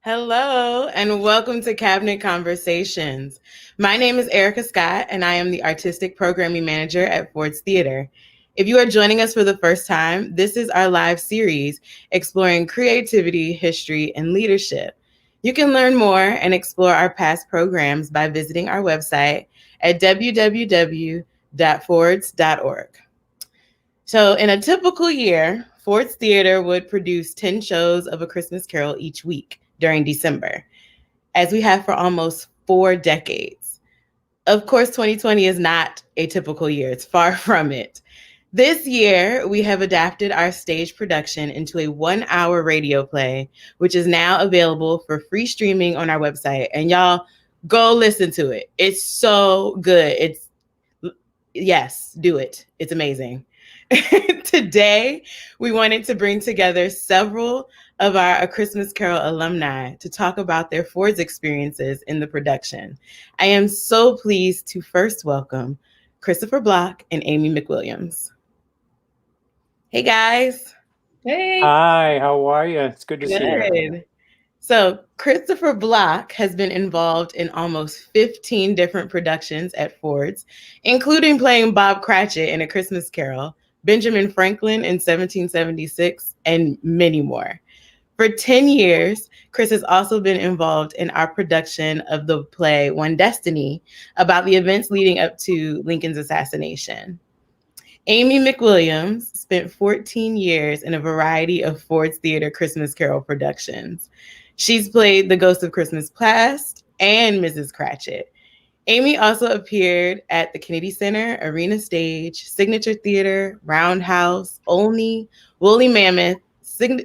Hello, and welcome to Cabinet Conversations. My name is Erica Scott, and I am the Artistic Programming Manager at Ford's Theater. If you are joining us for the first time, this is our live series exploring creativity, history, and leadership. You can learn more and explore our past programs by visiting our website at www.fords.org. So, in a typical year, Ford's Theater would produce 10 shows of A Christmas Carol each week during December, as we have for almost 4 decades. Of course, 2020 is not a typical year, it's far from it. This year, we have adapted our stage production into a 1 hour radio play, which is now available for free streaming on our website. And y'all, go listen to it. It's so good. Yes, do it. It's amazing. Today, we wanted to bring together several of our A Christmas Carol alumni to talk about their Ford's experiences in the production. I am so pleased to first welcome Christopher Block and Amy McWilliams. Hey, guys. Hey. Hi, how are you? It's good to see you. Good. So, Christopher Block has been involved in almost 15 different productions at Ford's, including playing Bob Cratchit in A Christmas Carol, Benjamin Franklin in 1776, and many more. For 10 years, Chris has also been involved in our production of the play One Destiny, about the events leading up to Lincoln's assassination. Amy McWilliams spent 14 years in a variety of Ford's Theater Christmas Carol productions. She's played the Ghost of Christmas Past and Mrs. Cratchit. Amy also appeared at the Kennedy Center, Arena Stage, Signature Theater, Roundhouse, Olney, Woolly Mammoth,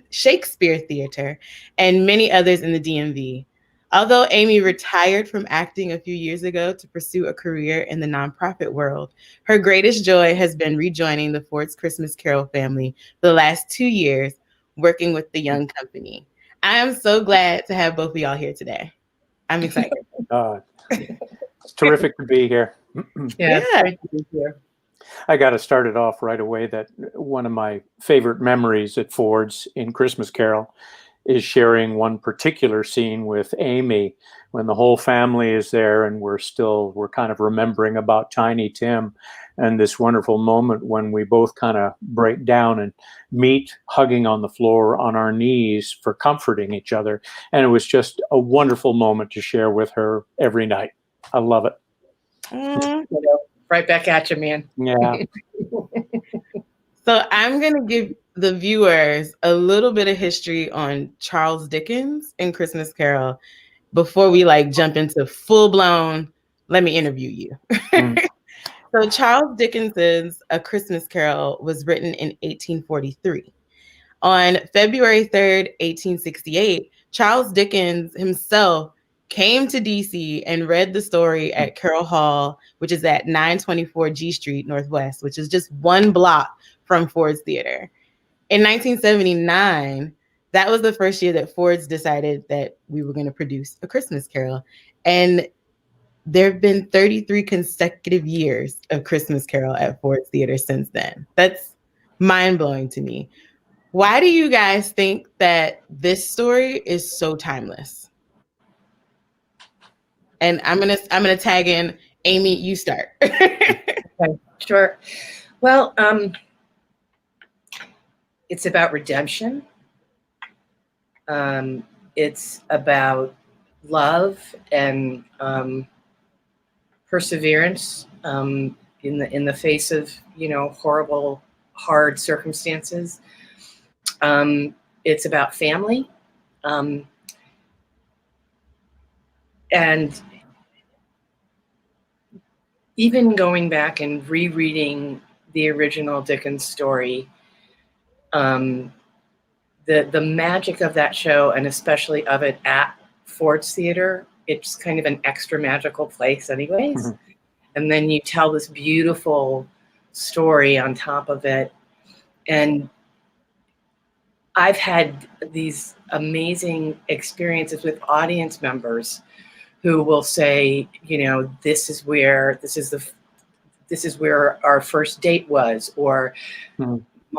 Shakespeare Theater, and many others in the DMV. Although Amy retired from acting a few years ago to pursue a career in the nonprofit world, her greatest joy has been rejoining the Ford's Christmas Carol family for the last 2 years, working with the young company. I am so glad to have both of y'all here today. I'm excited. It's terrific to be here. Yeah. I got to start it off right away that one of my favorite memories at Ford's in Christmas Carol is sharing one particular scene with Amy when the whole family is there and we're kind of remembering about Tiny Tim and this wonderful moment when we both kind of break down and meet hugging on the floor on our knees for comforting each other. And it was just a wonderful moment to share with her every night. I love it. Right back at you, man. Yeah. So I'm going to give the viewers a little bit of history on Charles Dickens and Christmas Carol before we jump into full blown, let me interview you. So Charles Dickens's A Christmas Carol was written in 1843. On February 3rd, 1868, Charles Dickens himself came to DC and read the story at Carroll Hall, which is at 924 G Street Northwest, which is just one block from Ford's Theater. In 1979, that was the first year that Ford's decided that we were going to produce A Christmas Carol. And there have been 33 consecutive years of Christmas Carol at Ford's Theater since then. That's mind-blowing to me. Why do you guys think that this story is so timeless? And I'm gonna tag in Amy. You start. Okay, sure. Well, it's about redemption. It's about love and perseverance in the face of horrible, hard circumstances. It's about family. And even going back and rereading the original Dickens story, the magic of that show, and especially of it at Ford's Theater, it's kind of an extra magical place anyways. Mm-hmm. And then you tell this beautiful story on top of it. And I've had these amazing experiences with audience members who will say, this is where our first date was, or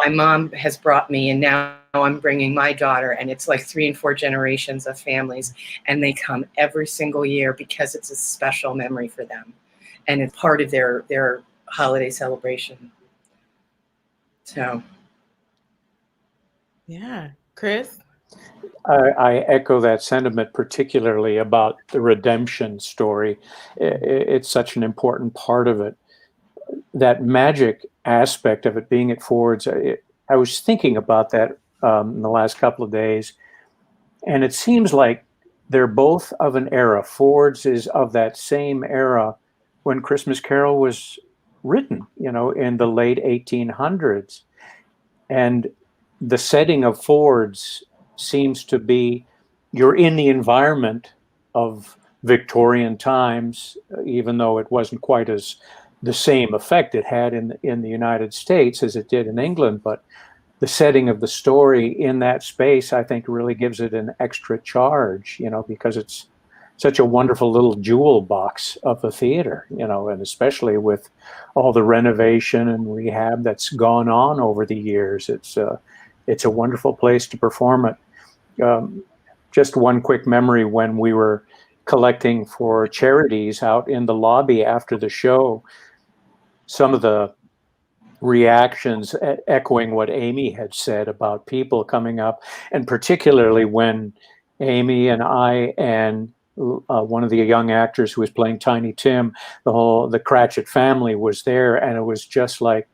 my mom has brought me, and now I'm bringing my daughter, and it's like 3 and 4 generations of families, and they come every single year because it's a special memory for them, and it's part of their holiday celebration. So, Yeah, Chris. I echo that sentiment, particularly about the redemption story. It's such an important part of it. That magic aspect of it being at Ford's, I was thinking about that in the last couple of days, and it seems like they're both of an era. Ford's is of that same era when Christmas Carol was written, in the late 1800s. And the setting of Ford's seems to be you're in the environment of Victorian times, even though it wasn't quite as the same effect it had in the United States as it did in England. But the setting of the story in that space, I think, really gives it an extra charge, because it's such a wonderful little jewel box of a theater, and especially with all the renovation and rehab that's gone on over the years, it's a wonderful place to perform it. Just one quick memory: when we were collecting for charities out in the lobby after the show, some of the reactions echoing what Amy had said about people coming up, and particularly when Amy and I and one of the young actors who was playing Tiny Tim, the Cratchit family was there, and it was just like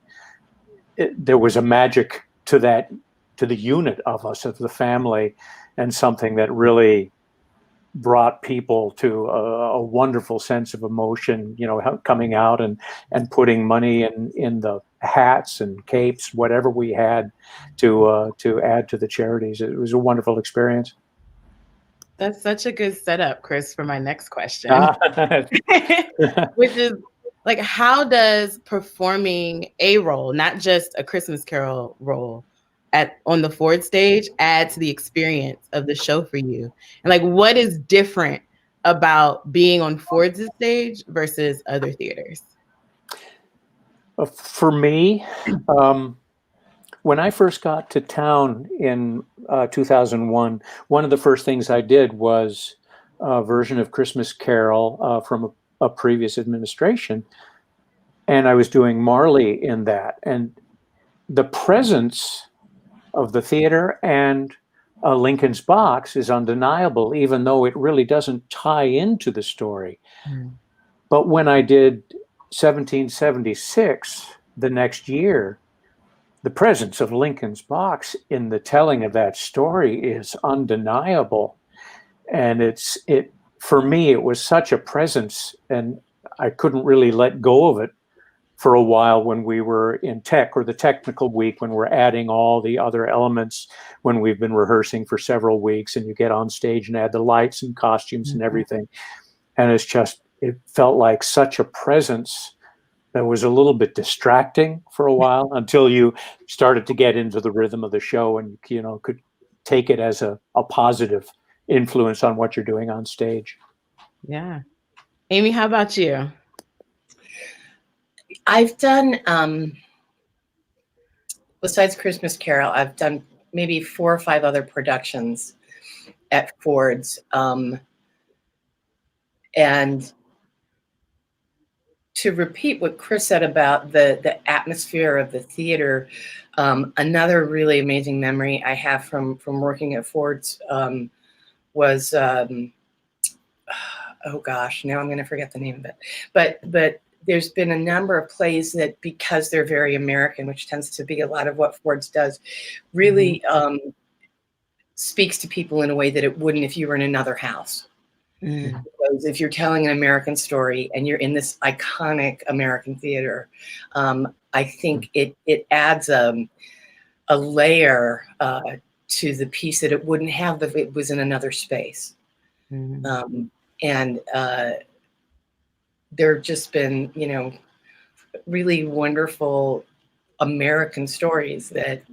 there was a magic to the unit of us, of the family, and something that really brought people to a wonderful sense of emotion, coming out and putting money in the hats and capes, whatever we had to add to the charities. It was a wonderful experience. That's such a good setup, Chris, for my next question, which is like, how does performing a role, not just a Christmas Carol role, on the Ford stage add to the experience of the show for you? And like, what is different about being on Ford's stage versus other theaters? For me, when I first got to town in 2001, one of the first things I did was a version of Christmas Carol from a previous administration. And I was doing Marley in that. And the presence of the theater and Lincoln's Box is undeniable, even though it really doesn't tie into the story. But when I did 1776 the next year, the presence of Lincoln's Box in the telling of that story is undeniable. And for me, it was such a presence, and I couldn't really let go of it for a while when we were in tech, or the technical week, when we're adding all the other elements, when we've been rehearsing for several weeks and you get on stage and add the lights and costumes and everything. And it felt like such a presence that was a little bit distracting for a while, until you started to get into the rhythm of the show and, could take it as a positive influence on what you're doing on stage. Yeah. Amy, how about you? I've done, besides Christmas Carol, I've done maybe 4 or 5 other productions at Ford's. And to repeat what Chris said about the atmosphere of the theater, another really amazing memory I have from working at Ford's was, oh gosh, now I'm going to forget the name of it. But there's been a number of plays that, because they're very American, which tends to be a lot of what Ford's does, really speaks to people in a way that it wouldn't if you were in another house. Because if you're telling an American story and you're in this iconic American theater, I think it adds a layer to the piece that it wouldn't have if it was in another space. And there have just been, really wonderful American stories that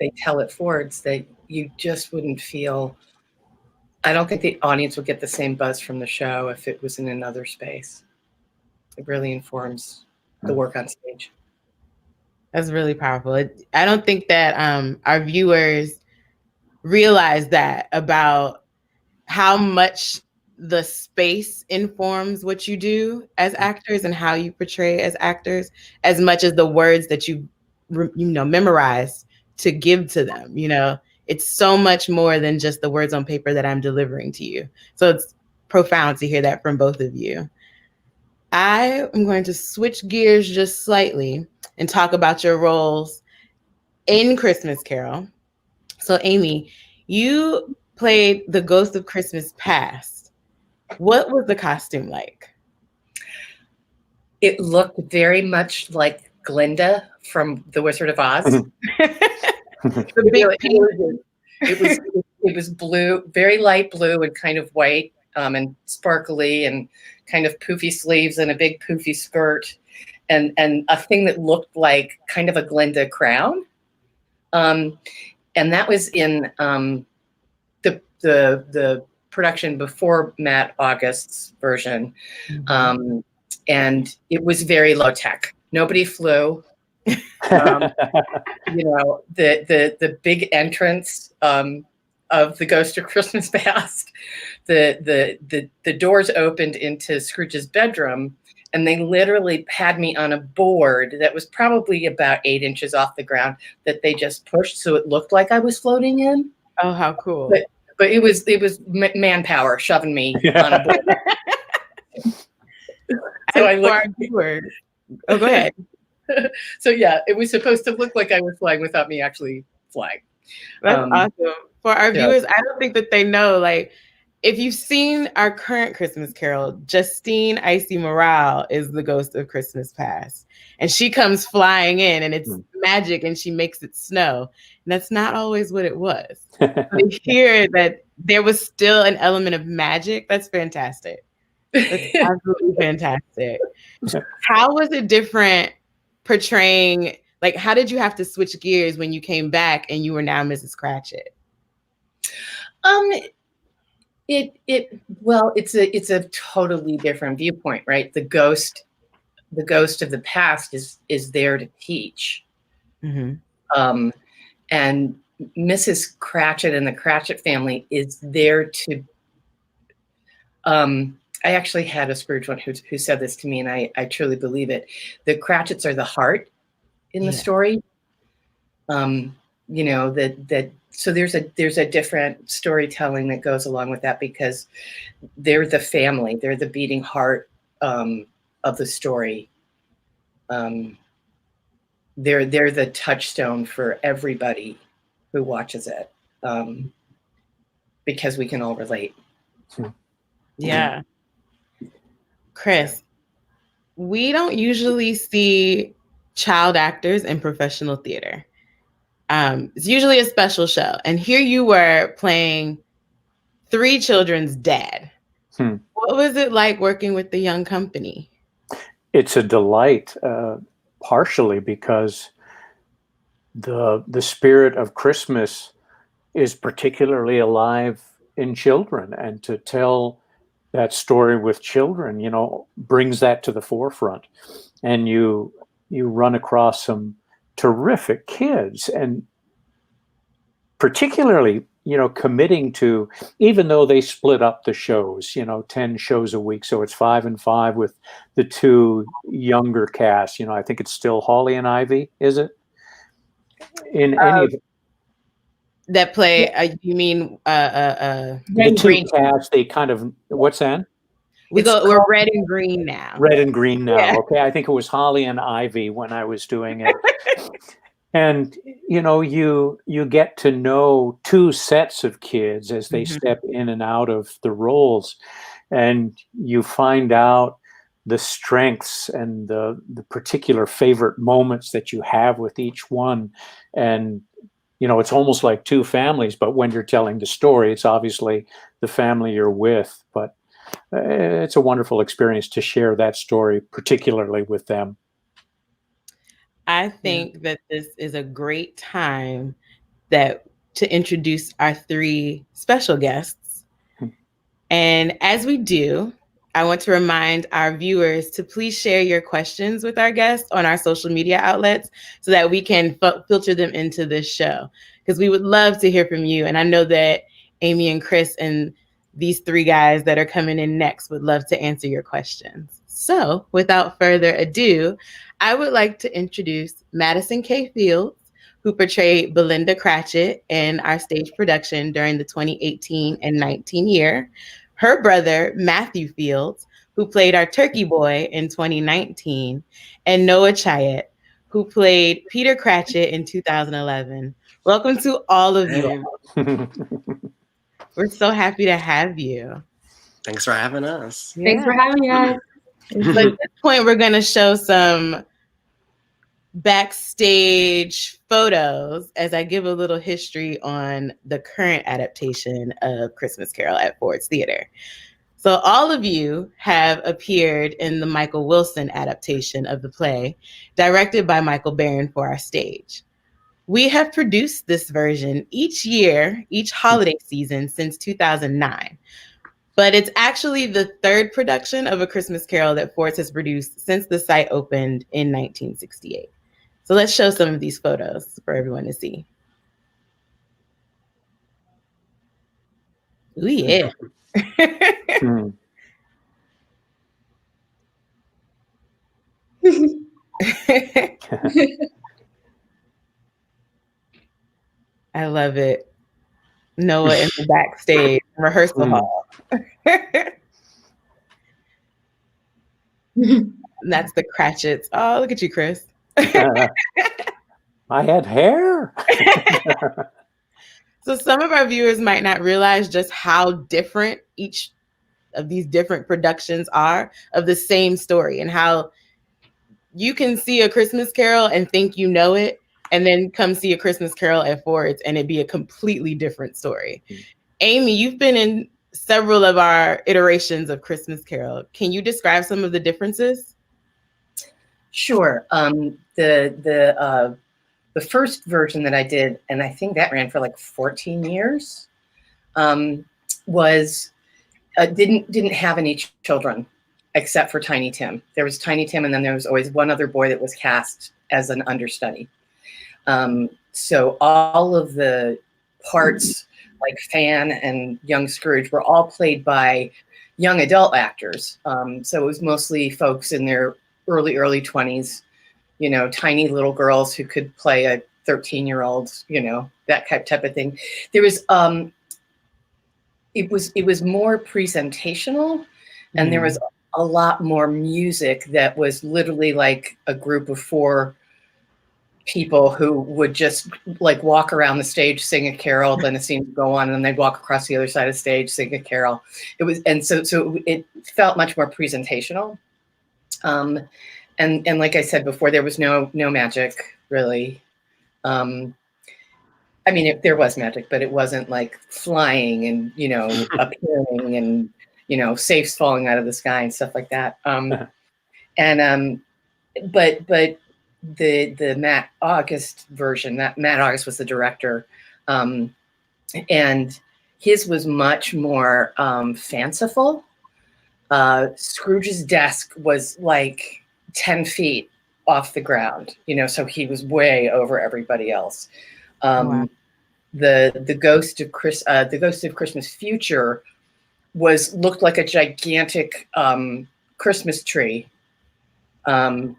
they tell at Ford's that you just wouldn't feel. I don't think the audience would get the same buzz from the show if it was in another space. It really informs the work on stage. That's really powerful. I don't think that our viewers realize that about how much the space informs what you do as actors and how you portray as actors, as much as the words that you memorize to give to them. It's so much more than just the words on paper that I'm delivering to you. So it's profound to hear that from both of you. I am going to switch gears just slightly and talk about your roles in Christmas Carol. So Amy, you played the Ghost of Christmas Past. What was the costume like? It looked very much like Glinda from The Wizard of Oz. The big pink. It was blue, very light blue and kind of white, and sparkly, and kind of poofy sleeves and a big poofy skirt, and a thing that looked like kind of a Glinda crown. And that was in the production before Matt August's version. Mm-hmm. And it was very low tech. Nobody flew. The big entrance of the Ghost of Christmas Past, the doors opened into Scrooge's bedroom, and they literally had me on a board that was probably about 8 inches off the ground that they just pushed so it looked like I was floating in. Oh, how cool! But it was manpower shoving me on a board. So I looked. Oh, go ahead. So yeah, it was supposed to look like I was flying without me actually flying. That's awesome. For our viewers, I don't think that they know, like, if you've seen our current Christmas Carol, Justine Icy Morale is the Ghost of Christmas Past. And she comes flying in and it's magic and she makes it snow. And that's not always what it was. To hear that there was still an element of magic, that's fantastic. That's absolutely fantastic. How was it different portraying, like, how did you have to switch gears when you came back and you were now Mrs. Cratchit? It's a totally different viewpoint, right? The ghost of the past is there to teach. Mm-hmm. And Mrs. Cratchit and the Cratchit family is there to I actually had a Scrooge one who said this to me, and I truly believe it. The Cratchits are the heart in the story. So there's a different storytelling that goes along with that because they're the family, they're the beating heart of the story. They're the touchstone for everybody who watches it, because we can all relate. Yeah. Chris, we don't usually see child actors in professional theater. It's usually a special show. And here you were playing 3 children's dad. What was it like working with the young company? It's a delight, partially because the spirit of Christmas is particularly alive in children, and to tell that story with children, brings that to the forefront. And you run across some terrific kids, and particularly, committing to, even though they split up the shows, 10 shows a week, so it's 5 and 5 with the 2 younger casts. I think it's still Holly and Ivy, is it? In any of that play, you mean the 2 casts, they kind of, what's that? We're red and green now. Red and green now. Yeah. Okay, I think it was Holly and Ivy when I was doing it. And you get to know 2 sets of kids as they step in and out of the roles, and you find out the strengths and the particular favorite moments that you have with each one. And it's almost like 2 families, but when you're telling the story, it's obviously the family you're with. But it's a wonderful experience to share that story, particularly with them. I think that this is a great time to introduce our 3 special guests. And as we do, I want to remind our viewers to please share your questions with our guests on our social media outlets so that we can filter them into this show, because we would love to hear from you. And I know that Amy and Chris and these three guys that are coming in next would love to answer your questions. So without further ado, I would like to introduce Madison K. Fields, who portrayed Belinda Cratchit in our stage production during the 2018 and 19 year. Her brother, Matthew Fields, who played our Turkey Boy in 2019, and Noah Chayet, who played Peter Cratchit in 2011. Welcome to all of you. We're so happy to have you. Thanks for having us. Thanks for having us. But at this point, we're going to show some backstage photos as I give a little history on the current adaptation of Christmas Carol at Ford's Theater. So all of you have appeared in the Michael Wilson adaptation of the play, directed by Michael Barron for our stage. We have produced this version each year, each holiday season since 2009. But it's actually the third production of A Christmas Carol that Ford's has produced since the site opened in 1968. So let's show some of these photos for everyone to see. Ooh, yeah. I love it. Noah in the backstage rehearsal hall. That's the Cratchits. Oh, look at you, Chris. I had hair. So some of our viewers might not realize just how different each of these different productions are of the same story, and how you can see A Christmas Carol and think you know it, and then come see A Christmas Carol at Ford's and it be a completely different story. Amy, you've been in several of our iterations of Christmas Carol. Can you describe some of the differences? Sure. The first version that I did, and I think that ran for like 14 years, was didn't have any children except for Tiny Tim. There was Tiny Tim, and then there was always one other boy that was cast as an understudy. So all of the parts, like Fan and young Scrooge, were all played by young adult actors. So it was mostly folks in their early 20s, you know, tiny little girls who could play a 13-year-old, you know, that type of thing. There was, it was more presentational, and there was a lot more music that was literally like a group of 4 people who would just like walk around the stage, sing a carol, then a scene would go on, and then they'd walk across the other side of the stage, sing a carol. It was, and so it felt much more presentational. And like I said before, there was no magic really. I mean, there was magic, but it wasn't like flying and, you know, appearing and, you know, safes falling out of the sky and stuff like that. But the Matt August version, that Matt August was the director, and his was much more fanciful. Scrooge's desk was like 10 feet off the ground, you know, so he was way over everybody else. Wow. The Ghost of Christmas Future looked like a gigantic Christmas tree. And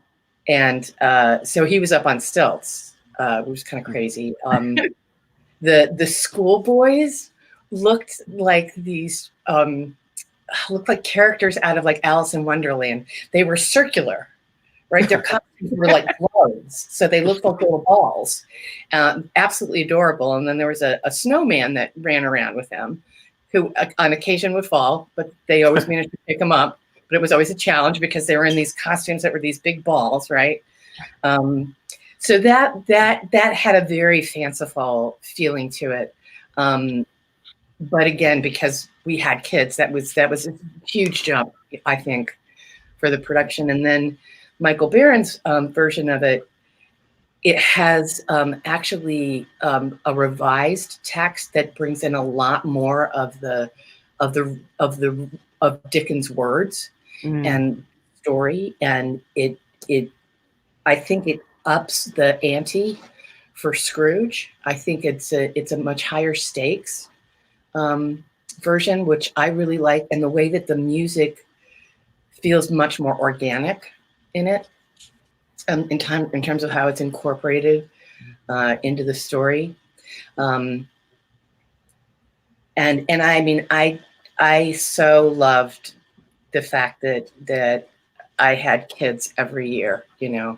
so he was up on stilts, which was kind of crazy. The schoolboys looked like these, looked like characters out of like Alice in Wonderland. They were circular, right? Their costumes were like globes, so they looked like little balls. Absolutely adorable. And then there was a snowman that ran around with them, who on occasion would fall, but they always managed to pick him up. But it was always a challenge because they were in these costumes that were these big balls, right? So that had a very fanciful feeling to it. But again, because we had kids, that was a huge jump, I think, for the production. And then Michael Barron's version of it, it has actually a revised text that brings in a lot more of the of Dickens' words and story, and it I think it ups the ante for Scrooge. I think it's a much higher stakes version, which I really like, and the way that the music feels much more organic in it, in terms of how it's incorporated into the story. And I mean, I so loved the fact that I had kids every year, you know.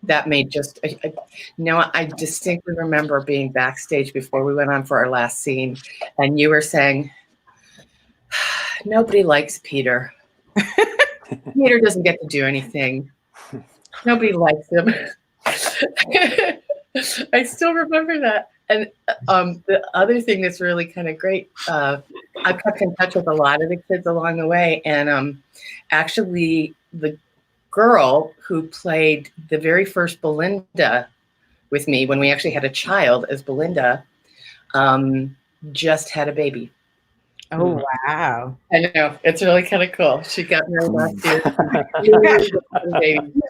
That made just, I distinctly remember being backstage before we went on for our last scene, and you were saying, nobody likes Peter. Peter doesn't get to do anything. Nobody likes him. I still remember that. And the other thing that's really kind of great, I've kept in touch with a lot of the kids along the way, and actually the girl who played the very first Belinda with me when we actually had a child as Belinda just had a baby. Oh, wow. I know. It's really kind of cool. She got married last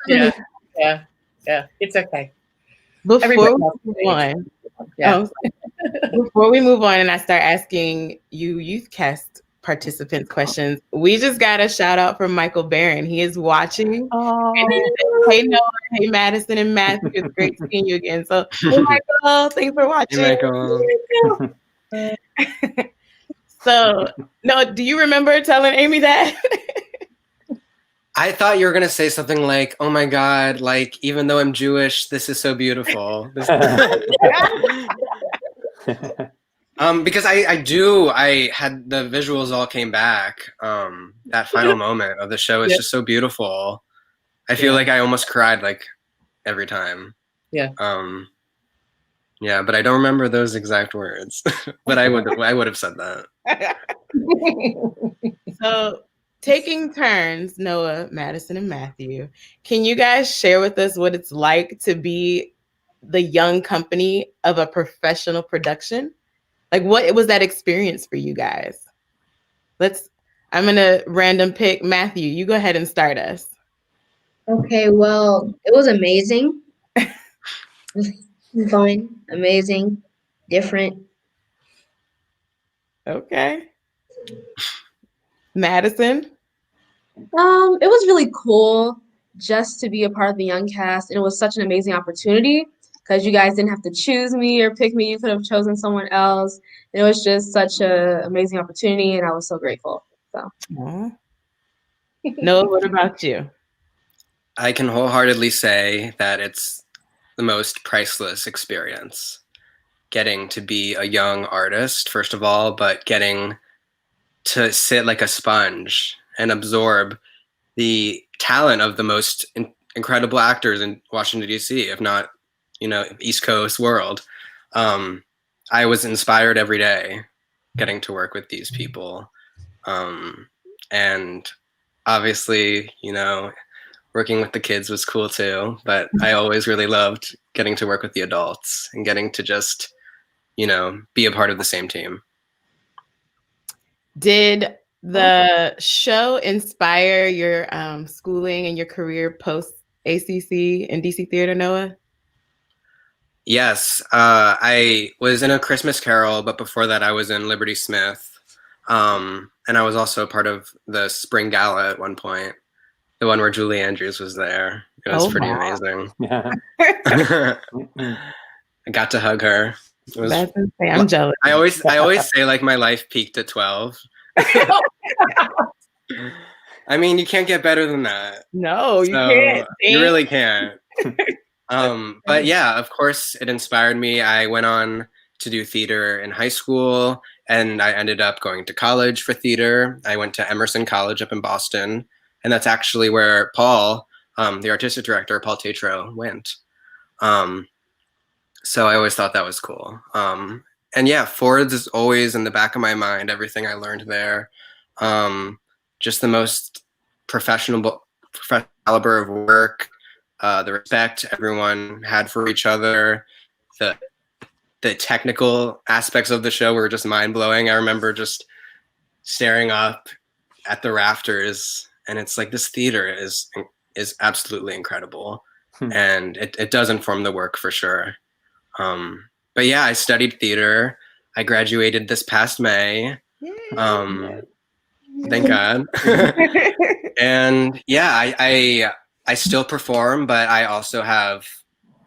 year. Yeah. It's okay. Before we move on and I start asking you youth cast participant questions, we just got a shout out from Michael Barron. He is watching. Oh. And he said, hey Noah, hey Madison and Matthew, it's great seeing you again. So hey Michael, thanks for watching. Hey, Michael. So no, do you remember telling Amy that? I thought you were gonna say something like, "Oh my God! Like, even though I'm Jewish, this is so beautiful." Because I had the visuals all came back. That final moment of the show is just so beautiful. I feel like I almost cried like every time. Yeah. Yeah, but I don't remember those exact words. But I would have said that. So, taking turns, Noah, Madison, and Matthew, can you guys share with us what it's like to be the young company of a professional production? Like, what was that experience for you guys? I'm going to random pick Matthew. You go ahead and start us. Okay, well, it was amazing. Fun, amazing, different. Okay. Madison? It was really cool just to be a part of the Young Cast, and it was such an amazing opportunity because you guys didn't have to choose me or pick me. You could have chosen someone else. It was just such an amazing opportunity, and I was so grateful. So, Noah, what about you? I can wholeheartedly say that it's the most priceless experience. Getting to be a young artist, first of all, but getting to sit like a sponge and absorb the talent of the most incredible actors in Washington, D.C., if not, East Coast world. I was inspired every day getting to work with these people. And obviously, working with the kids was cool too, but I always really loved getting to work with the adults and getting to just, be a part of the same team. Did the show inspire your schooling and your career post ACC and DC Theater, Noah? Yes, I was in A Christmas Carol, but before that I was in Liberty Smith. And I was also part of the Spring Gala at one point, the one where Julie Andrews was there. It was pretty amazing. Yeah. I got to hug her. That's insane. I'm jealous. I always say like my life peaked at 12. I mean, you can't get better than that. No, you can't. You really can't. But yeah, of course, it inspired me. I went on to do theater in high school, and I ended up going to college for theater. I went to Emerson College up in Boston, and that's actually where Paul, the artistic director, Paul Tatro, went. So I always thought that was cool. And yeah, Ford's is always in the back of my mind, everything I learned there. Just the most professional caliber of work, the respect everyone had for each other, the technical aspects of the show were just mind-blowing. I remember just staring up at the rafters, and it's like this theater is absolutely incredible, and it does inform the work for sure. But yeah, I studied theater. I graduated this past May. Thank God. And yeah, I still perform, but I also have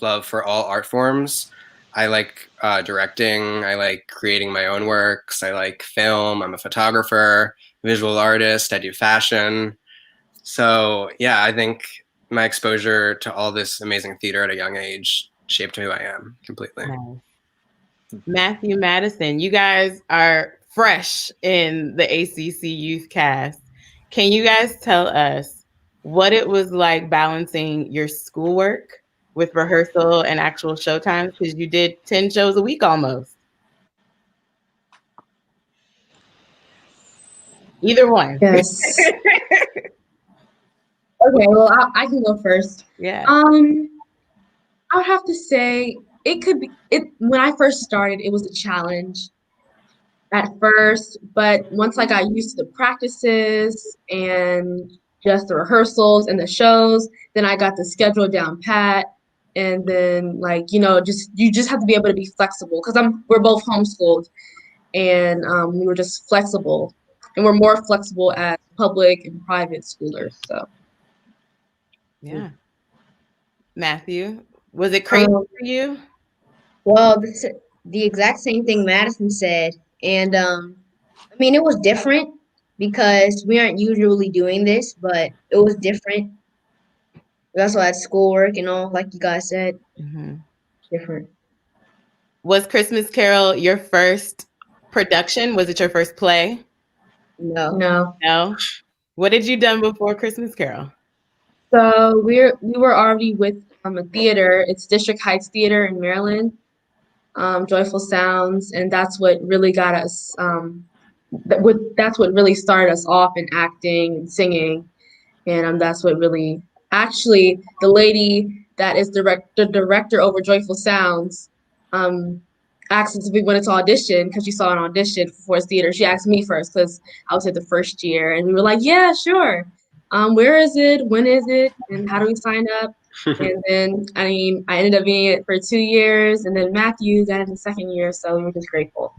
love for all art forms. I like directing. I like creating my own works. I like film. I'm a photographer, visual artist. I do fashion. So yeah, I think my exposure to all this amazing theater at a young age shaped who I am completely. Nice. Matthew, Madison, you guys are fresh in the ACC Youth Cast. Can you guys tell us what it was like balancing your schoolwork with rehearsal and actual show times? Because you did 10 shows a week almost. Either one. Yes. Okay, well, I can go first. Yeah. I would have to say it could be when I first started, it was a challenge at first, but once I got used to the practices and just the rehearsals and the shows, then I got the schedule down pat. And then you just have to be able to be flexible because we're both homeschooled, and we were just flexible, and we're more flexible as public and private schoolers. So yeah. Matthew, was it crazy for you? Well, the exact same thing Madison said. And I mean, it was different because we aren't usually doing this, but it was different. We also had schoolwork and all, like you guys said. Different. Was Christmas Carol your first production? Was it your first play? No. No. What had you done before Christmas Carol? So we were already with a theater. It's District Heights Theater in Maryland, Joyful Sounds, and that's what really got us. That's what really started us off in acting and singing, and that's what really actually the lady that is the director over Joyful Sounds asked us if we wanted to audition because she saw an audition for Ford's Theater. She asked me first because I was at the first year, and we were like, yeah, sure. Where is it? When is it? And how do we sign up? And then, I mean, I ended up being it for 2 years, and then Matthew got it in the second year, so we were just grateful.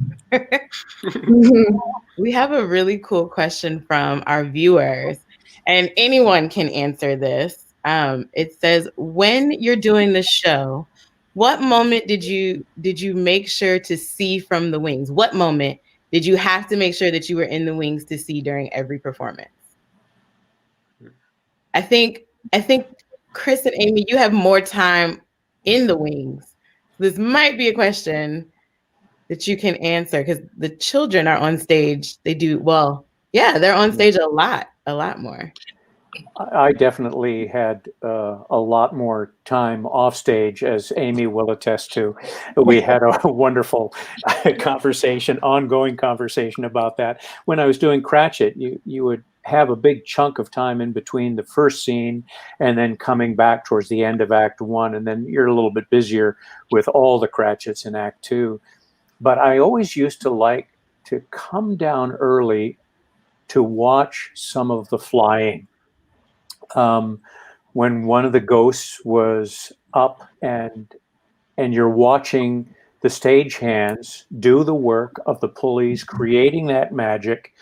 We have a really cool question from our viewers, and anyone can answer this. It says, when you're doing the show, what moment did you make sure to see from the wings? What moment did you have to make sure that you were in the wings to see during every performance? I think Chris and Amy, you have more time in the wings. This might be a question that you can answer because the children are on stage. They do well. Yeah, they're on stage a lot more. I definitely had a lot more time off stage, as Amy will attest to. We had a wonderful ongoing conversation about that. When I was doing Cratchit, you would have a big chunk of time in between the first scene and then coming back towards the end of Act 1, and then you're a little bit busier with all the Cratchits in Act 2. But I always used to like to come down early to watch some of the flying. When one of the ghosts was up and you're watching the stagehands do the work of the pulleys, creating that magic,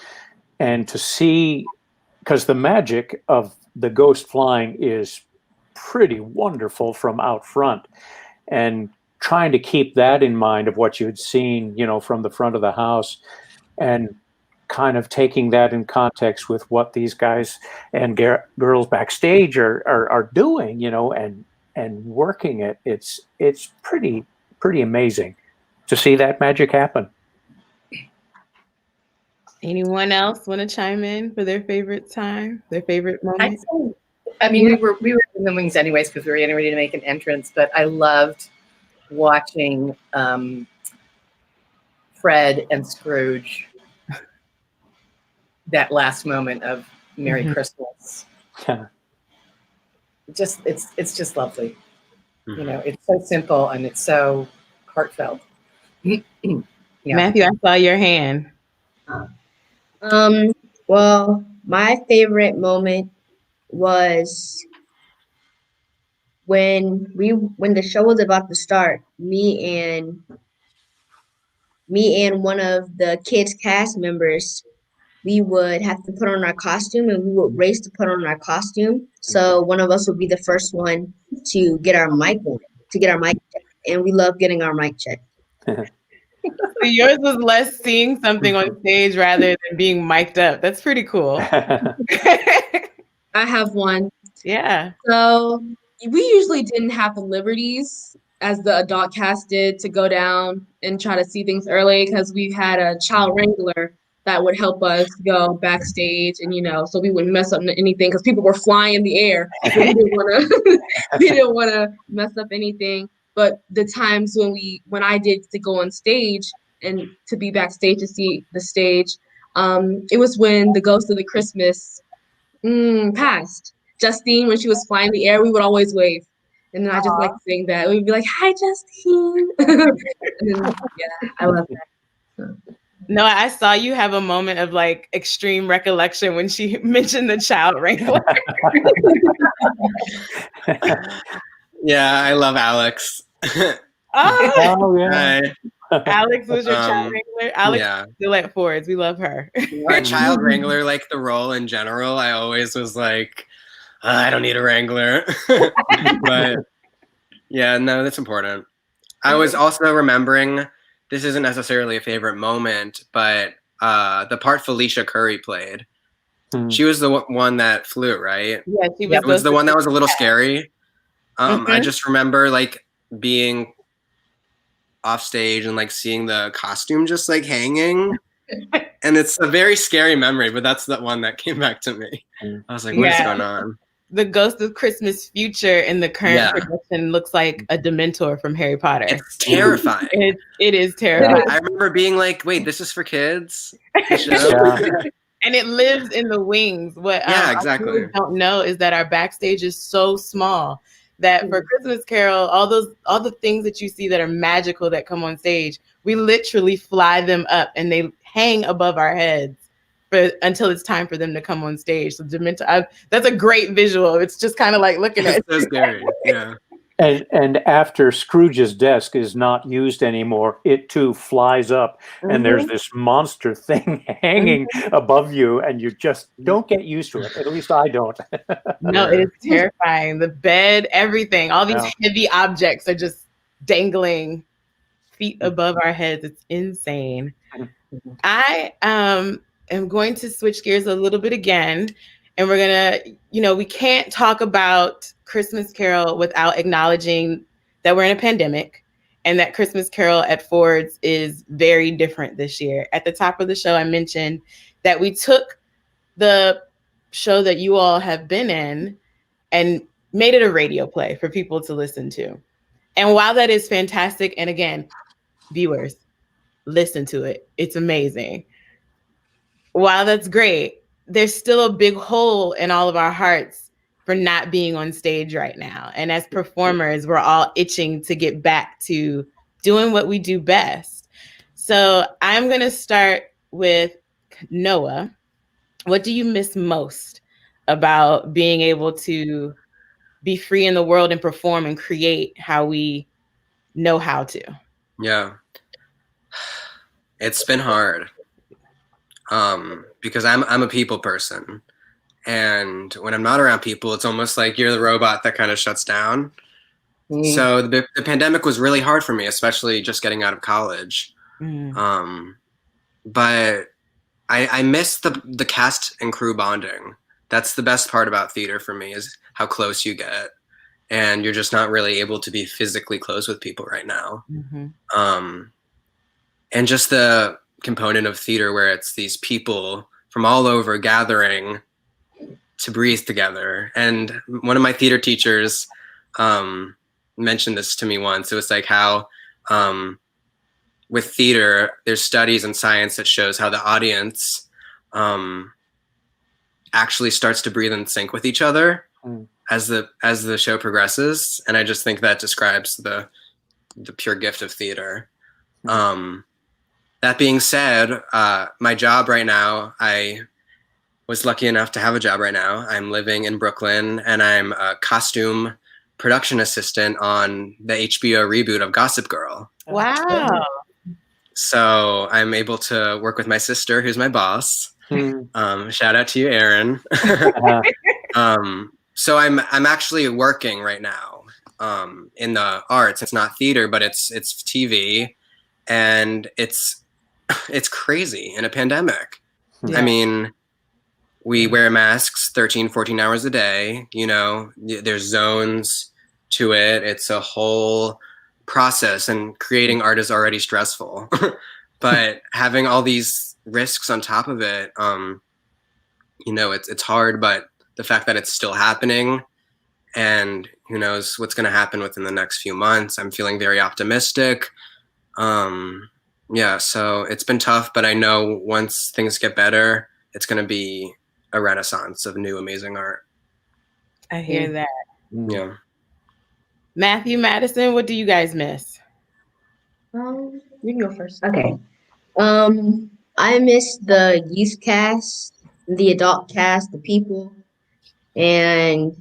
and to see, because the magic of the ghost flying is pretty wonderful from out front, and trying to keep that in mind of what you had seen, from the front of the house, and kind of taking that in context with what these guys and girls backstage are doing, and working it. It's pretty amazing to see that magic happen. Anyone else want to chime in for their favorite time, their favorite moment? I mean, we were in the wings anyways because we were getting ready to make an entrance, but I loved watching Fred and Scrooge, that last moment of Merry Christmas. Yeah. It's just lovely. It's so simple and it's so heartfelt. Yeah. Matthew, I saw your hand. Well, My favorite moment was when the show was about to start. Me and one of the kids cast members, we would have to put on our costume and we would race to put on our costume. So one of us would be the first one to get our mic on, to get our mic checked. And we love getting our mic checked. So yours was less seeing something on stage rather than being mic'd up. That's pretty cool. I have one. Yeah. So we usually didn't have the liberties as the adult cast did to go down and try to see things early because we had a child wrangler that would help us go backstage and so we wouldn't mess up anything because people were flying in the air. So we didn't want to mess up anything. But the times when I did to go on stage and to be backstage to see the stage, it was when the Ghost of the Christmas passed. Justine, when she was flying in the air, we would always wave. And then I just like saying that. We'd be like, "Hi, Justine." And then, yeah, I love that. No, I saw you have a moment of like extreme recollection when she mentioned the child wrangler. Yeah, I love Alex. Oh, yeah. Alex was your child wrangler. Alex Yeah. still at Ford's. We love her. My child wrangler, like the role in general, I always was like, I don't need a wrangler. But yeah, no, that's important. I was also remembering, this isn't necessarily a favorite moment, but the part Felicia Curry played. She was the one that flew, right? Yeah, she was. It was the one that was a little scary. I just remember like being off stage and like seeing the costume just like hanging. And it's a very scary memory, but that's the one that came back to me. I was like, what is going on? The Ghost of Christmas Future in the current production looks like a Dementor from Harry Potter. It's terrifying. It is terrifying. I remember being like, wait, this is for kids? And it lives in the wings. What exactly. I don't know is that our backstage is so small that for Christmas Carol, all the things that you see that are magical that come on stage, we literally fly them up and they hang above our heads until it's time for them to come on stage. So Dementor, that's a great visual. It's just kind of like looking at it. It's so scary. Yeah. And after Scrooge's desk is not used anymore, it too flies up, and there's this monster thing hanging above you, and you just don't get used to it. At least I don't. No, it is terrifying. The bed, everything, all these heavy objects are just dangling feet above our heads. It's insane. I am going to switch gears a little bit again. And we're going to, we can't talk about Christmas Carol without acknowledging that we're in a pandemic and that Christmas Carol at Ford's is very different this year. At the top of the show, I mentioned that we took the show that you all have been in and made it a radio play for people to listen to. And while that is fantastic, and again, viewers, listen to it. It's amazing. While that's great, there's still a big hole in all of our hearts for not being on stage right now. And as performers, we're all itching to get back to doing what we do best. So I'm going to start with Noah. What do you miss most about being able to be free in the world and perform and create how we know how to? Yeah. It's been hard. Because I'm a people person, and when I'm not around people, it's almost like you're the robot that kind of shuts down. So the pandemic was really hard for me, especially just getting out of college. But I miss the cast and crew bonding. That's the best part about theater for me, is how close you get, and you're just not really able to be physically close with people right now. And just the component of theater where it's these people from all over gathering to breathe together. And one of my theater teachers mentioned this to me once. It was like how with theater, there's studies and science that shows how the audience actually starts to breathe in sync with each other as the show progresses. And I just think that describes the pure gift of theater. That being said, my job right now, I was lucky enough to have a job right now. I'm living in Brooklyn, and I'm a costume production assistant on the HBO reboot of Gossip Girl. Wow. So I'm able to work with my sister, who's my boss. Shout out to you, Erin. So I'm actually working right now in the arts. It's not theater, but it's TV, and it's crazy in a pandemic. Yeah. I mean, we wear masks 13, 14 hours a day. You know, there's zones to it. It's a whole process, and creating art is already stressful. But having all these risks on top of it, you know, it's hard, but the fact that it's still happening, and who knows what's going to happen within the next few months, I'm feeling very optimistic. Yeah, so it's been tough, but I know once things get better, it's going to be a renaissance of new amazing art. I hear that. Yeah. Matthew, Madison, what do you guys miss? You can go first. Okay. I miss the youth cast, the adult cast, the people, and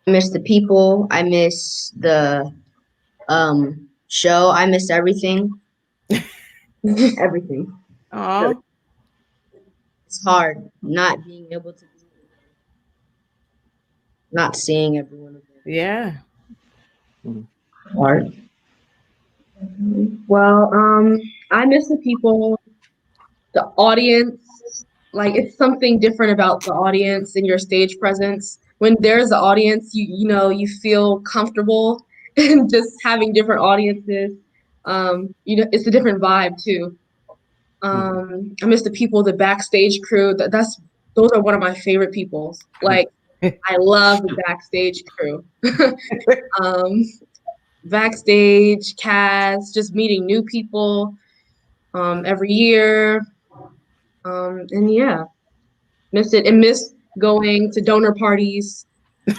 I miss the people. I miss the show. I miss everything. Everything. Oh, It's hard not being able to, not seeing everyone again. yeah. Hard. Well, I miss the people, the audience. Like it's something different about the audience and your stage presence. When there's an audience, you know you feel comfortable and just having different audiences. You know, it's a different vibe too. I miss the people, the backstage crew. Those are one of my favorite people. Like I love the backstage crew. Backstage cast, just meeting new people every year. And yeah, miss it and miss going to donor parties. And,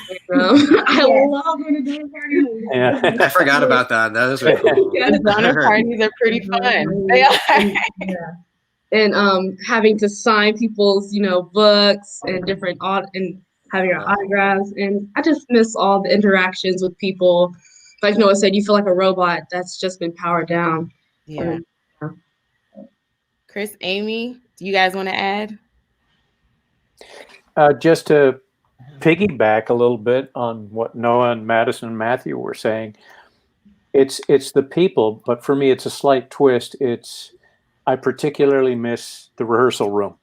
I love going to donor parties. Yeah. I forgot about that. That was really cool. The donor parties are pretty fun. They are. And having to sign people's, you know, books and different and having your autographs. And I just miss all the interactions with people. Like Noah said, you feel like a robot that's just been powered down. Yeah. Chris, Amy, do you guys want to add? Just to piggyback a little bit on what Noah and Madison and Matthew were saying, it's the people, but for me, it's a slight twist. I particularly miss the rehearsal room.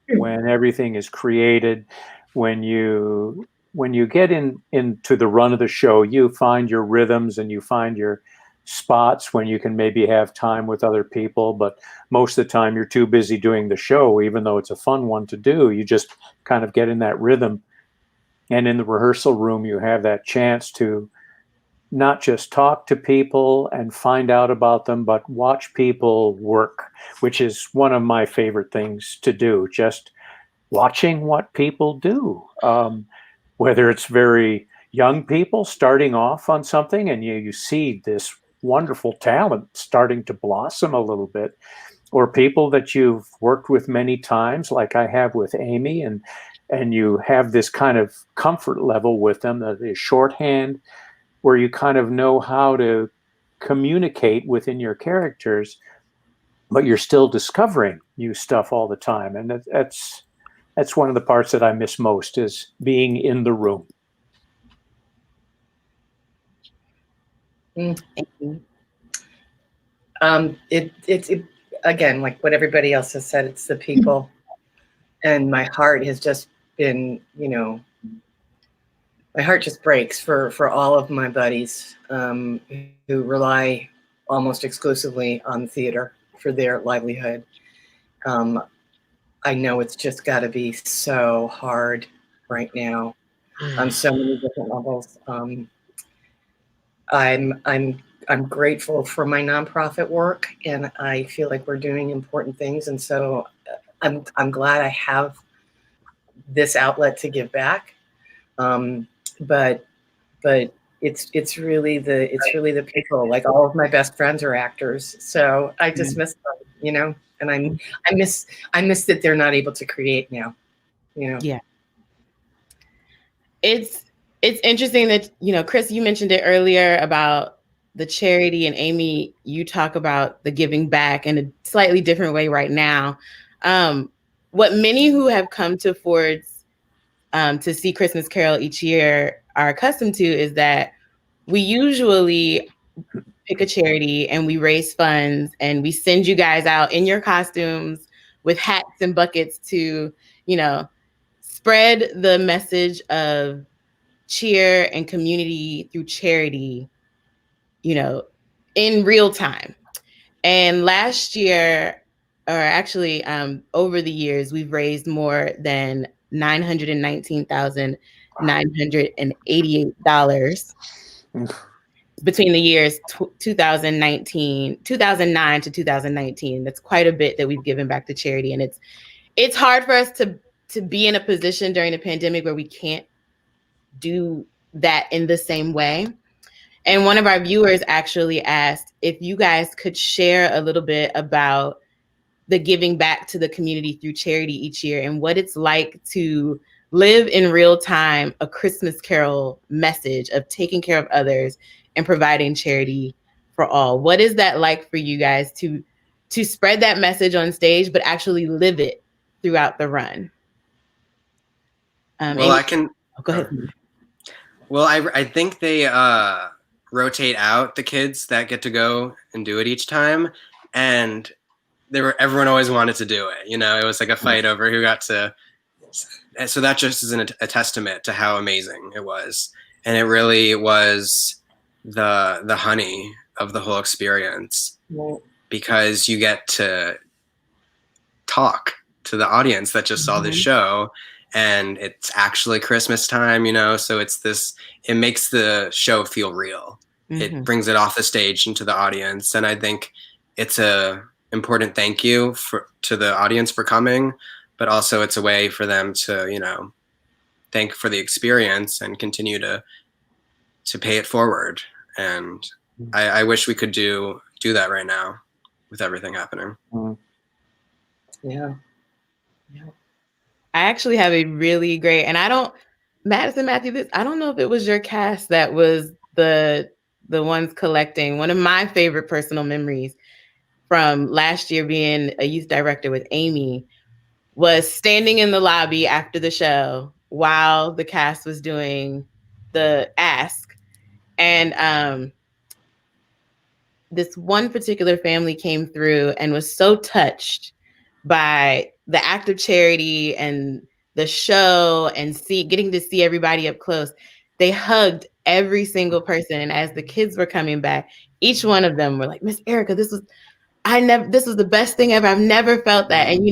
When everything is created, when you get into the run of the show, you find your rhythms and you find your spots when you can maybe have time with other people, but most of the time you're too busy doing the show, even though it's a fun one to do. You just kind of get in that rhythm. And in the rehearsal room, you have that chance to not just talk to people and find out about them, but watch people work, which is one of my favorite things to do, just watching what people do. Whether it's very young people starting off on something and you see this wonderful talent starting to blossom a little bit, or people that you've worked with many times, like I have with Amy, and you have this kind of comfort level with them, that is shorthand, where you kind of know how to communicate within your characters, but you're still discovering new stuff all the time. And that's one of the parts that I miss most, is being in the room. It again, like what everybody else has said, it's the people, and my heart has just been, you know, my heart just breaks for all of my buddies who rely almost exclusively on theater for their livelihood. I know it's just got to be so hard right now on so many different levels. I'm grateful for my nonprofit work, and I feel like we're doing important things, and so I'm glad I have this outlet to give back. But it's really the people. Like all of my best friends are actors, so I just miss them, you know. And I miss that they're not able to create now. You know. Yeah. It's interesting that, Chris, you mentioned it earlier about the charity, and Amy, you talk about the giving back in a slightly different way right now. What many who have come to Ford's to see Christmas Carol each year are accustomed to is that we usually pick a charity and we raise funds and we send you guys out in your costumes with hats and buckets to, spread the message of cheer and community through charity, in real time. And last year, or actually over the years, we've raised more than $919,988 between the years 2009 to 2019. That's quite a bit that we've given back to charity. And it's hard for us to be in a position during the pandemic where we can't do that in the same way. And one of our viewers actually asked if you guys could share a little bit about the giving back to the community through charity each year and what it's like to live in real time a Christmas Carol message of taking care of others and providing charity for all. What is that like for you guys to spread that message on stage, but actually live it throughout the run? Well, I can go ahead. Well, I think they rotate out the kids that get to go and do it each time, and everyone always wanted to do it. It was like a fight over who got to. So that just is a testament to how amazing it was, and it really was the honey of the whole experience, because you get to talk to the audience that just saw this show. And it's actually Christmas time, so it makes the show feel real. It brings it off the stage into the audience. And I think it's a important thank you to the audience for coming, but also it's a way for them to, thank for the experience and continue to pay it forward. And I wish we could do that right now with everything happening. Yeah. I actually have a really great, and Madison, Matthew, I don't know if it was your cast that was the ones collecting. One of my favorite personal memories from last year being a youth director with Amy was standing in the lobby after the show while the cast was doing the ask. And this one particular family came through and was so touched by the act of charity and the show and getting to see everybody up close. They hugged every single person. And as the kids were coming back, each one of them were like, Miss Erica, this was the best thing ever. I've never felt that. And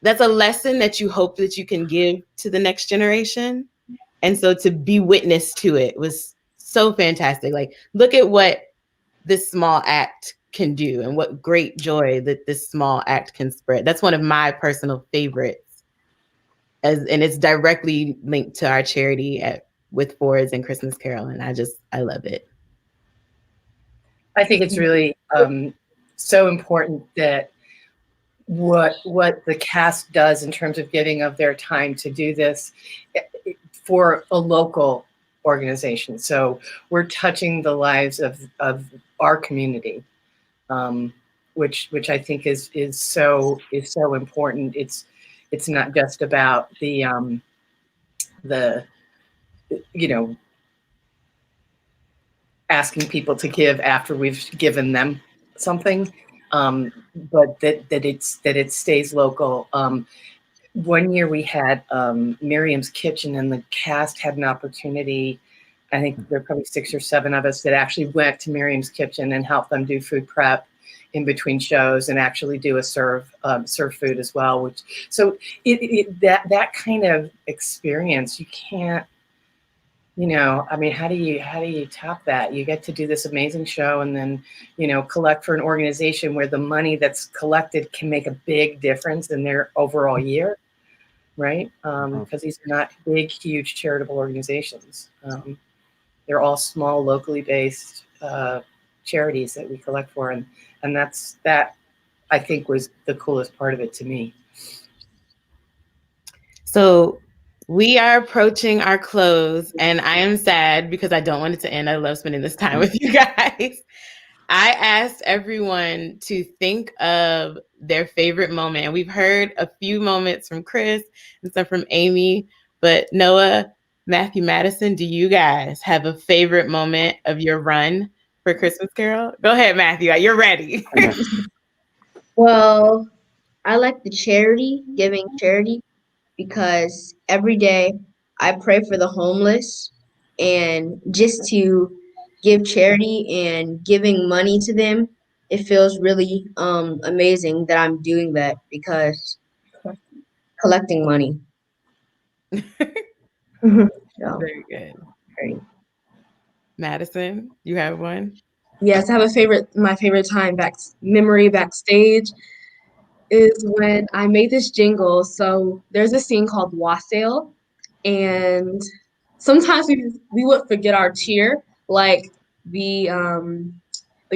that's a lesson that you hope that you can give to the next generation. And so to be witness to it was so fantastic. Like, look at what this small act can do and what great joy that this small act can spread. That's one of my personal favorites, and it's directly linked to our charity with Ford's and Christmas Carol, and I love it. I think it's really so important that what the cast does in terms of giving of their time to do this for a local organization. So we're touching the lives of our community. Which I think is so important. It's not just about the asking people to give after we've given them something, but that it stays local. One year we had Miriam's Kitchen, and the cast had an opportunity. I think there are probably 6 or 7 of us that actually went to Miriam's Kitchen and helped them do food prep in between shows and actually do a serve food as well. So that kind of experience, you can't, how do you top that? You get to do this amazing show and then, collect for an organization where the money that's collected can make a big difference in their overall year, right? Because these are not big, huge charitable organizations. They're all small, locally based charities that we collect for, and that I think was the coolest part of it to me. So we are approaching our close, and I am sad because I don't want it to end. I love spending this time with you guys. I asked everyone to think of their favorite moment, and we've heard a few moments from Chris and some from Amy, but Noah, Matthew, Madison, do you guys have a favorite moment of your run for Christmas Carol? Go ahead, Matthew. You're ready. Well, I like the charity, giving charity, because every day I pray for the homeless, and just to give charity and giving money to them, it feels really amazing that I'm doing that, because collecting money. So, Very good. great. Madison, you have one? Yes, I have a favorite. My favorite time memory backstage is when I made this jingle. So there's a scene called Wassail, and sometimes we would forget our cheer, like the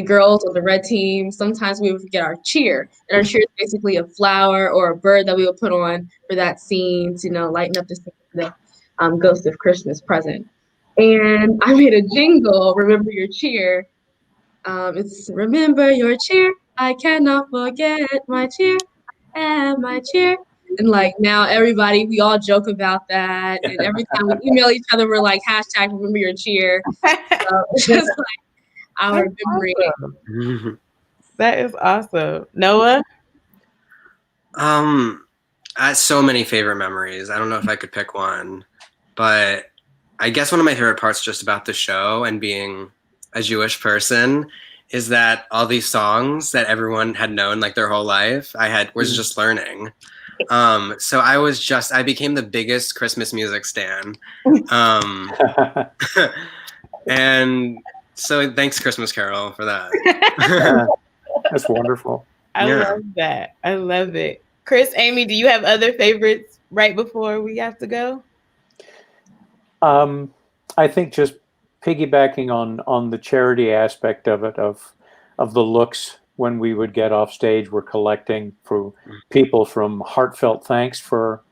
girls of the red team. Sometimes we would forget our cheer, and our cheer is basically a flower or a bird that we would put on for that scene to lighten up the scene for the Ghost of Christmas Present. And I made a jingle, Remember Your Cheer. It's remember your cheer. I cannot forget my cheer and my cheer. And like now everybody, we all joke about that. And every time we email each other, we're like hashtag remember your cheer. So it's just like our memory. That is awesome. Noah? I have so many favorite memories. I don't know if I could pick one, but I guess one of my favorite parts just about the show and being a Jewish person is that all these songs that everyone had known like their whole life, was just learning. So I became the biggest Christmas music stan. And so thanks Christmas Carol for that. That's wonderful. I Yeah. love that. I love it. Chris, Amy, do you have other favorites right before we have to go? I think just piggybacking on the charity aspect of it, of the looks when we would get off stage, we're collecting for people from heartfelt thanks for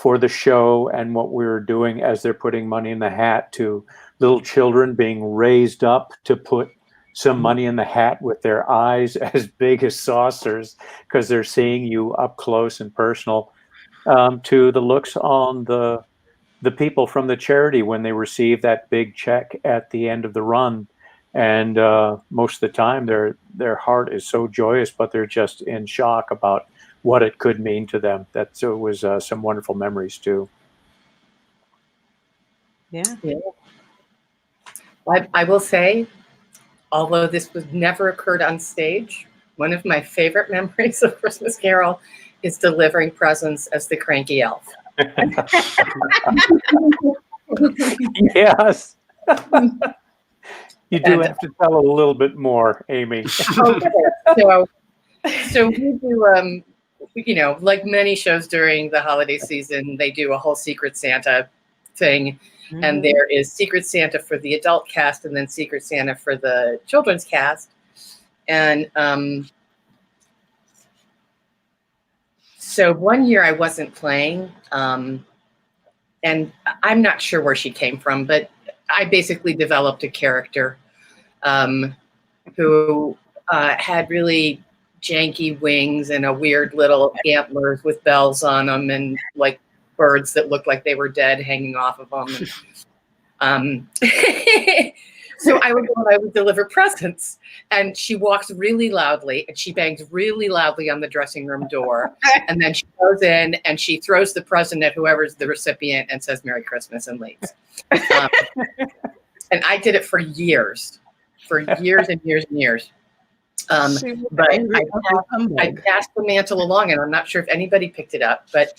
the show and what we were doing as they're putting money in the hat, to little children being raised up to put some money in the hat with their eyes as big as saucers because they're seeing you up close and personal, to the looks on the people from the charity when they receive that big check at the end of the run. And most of the time their heart is so joyous, but they're just in shock about what it could mean to them. So it was some wonderful memories too. Yeah. I will say, although this was never occurred on stage, one of my favorite memories of Christmas Carol is delivering presents as the cranky elf. Yes. You do have to tell a little bit more, Amy. So we do, like many shows during the holiday season, they do a whole Secret Santa thing. Mm-hmm. And there is Secret Santa for the adult cast and then Secret Santa for the children's cast. And so one year I wasn't playing, and I'm not sure where she came from, but I basically developed a character who had really janky wings and a weird little antlers with bells on them and like birds that looked like they were dead hanging off of them. And, so I would deliver presents, and she walks really loudly and she bangs really loudly on the dressing room door. And then she goes in and she throws the present at whoever's the recipient and says Merry Christmas and leaves. And I did it for years and years and years. But I passed the mantle along, and I'm not sure if anybody picked it up, but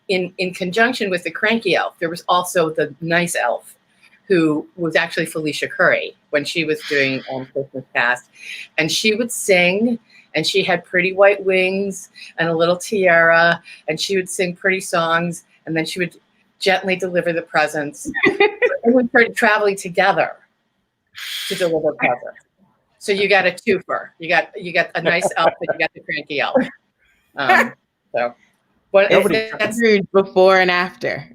in conjunction with the cranky elf, there was also the nice elf, who was actually Felicia Curry when she was doing Christmas Past. And she would sing, and she had pretty white wings and a little tiara, and she would sing pretty songs, and then she would gently deliver the presents. And we started traveling together to deliver presents. So you got a twofer. You got a nice elf, but you got the cranky elf. So, what? Nobody- That's Before and after.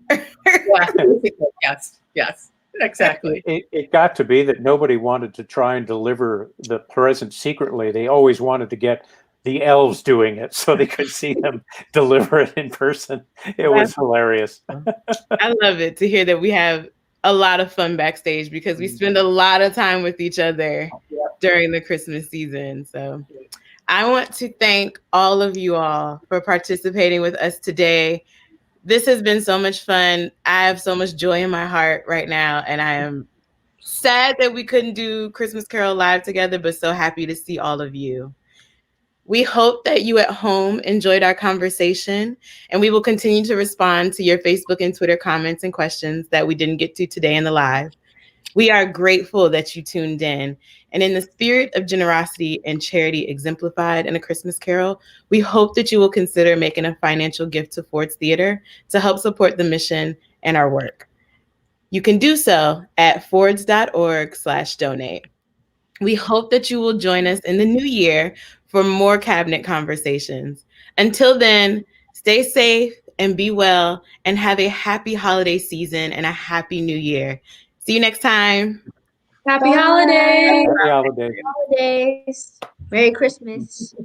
yes, exactly. It got to be that nobody wanted to try and deliver the present secretly. They always wanted to get the elves doing it so they could see them deliver it in person. It was hilarious. I love it to hear that we have a lot of fun backstage because we spend a lot of time with each other during the Christmas season. So I want to thank all of you all for participating with us today. This has been so much fun. I have so much joy in my heart right now, and I am sad that we couldn't do Christmas Carol live together, but so happy to see all of you. We hope that you at home enjoyed our conversation, and we will continue to respond to your Facebook and Twitter comments and questions that we didn't get to today in the live. We are grateful that you tuned in, and in the spirit of generosity and charity exemplified in A Christmas Carol, we hope that you will consider making a financial gift to Ford's Theater to help support the mission and our work. You can do so at fords.org/donate. We hope that you will join us in the new year for more cabinet conversations. Until then, stay safe and be well, and have a happy holiday season and a happy new year. See you next time. Happy holidays. Happy holidays. Holidays. Merry Christmas.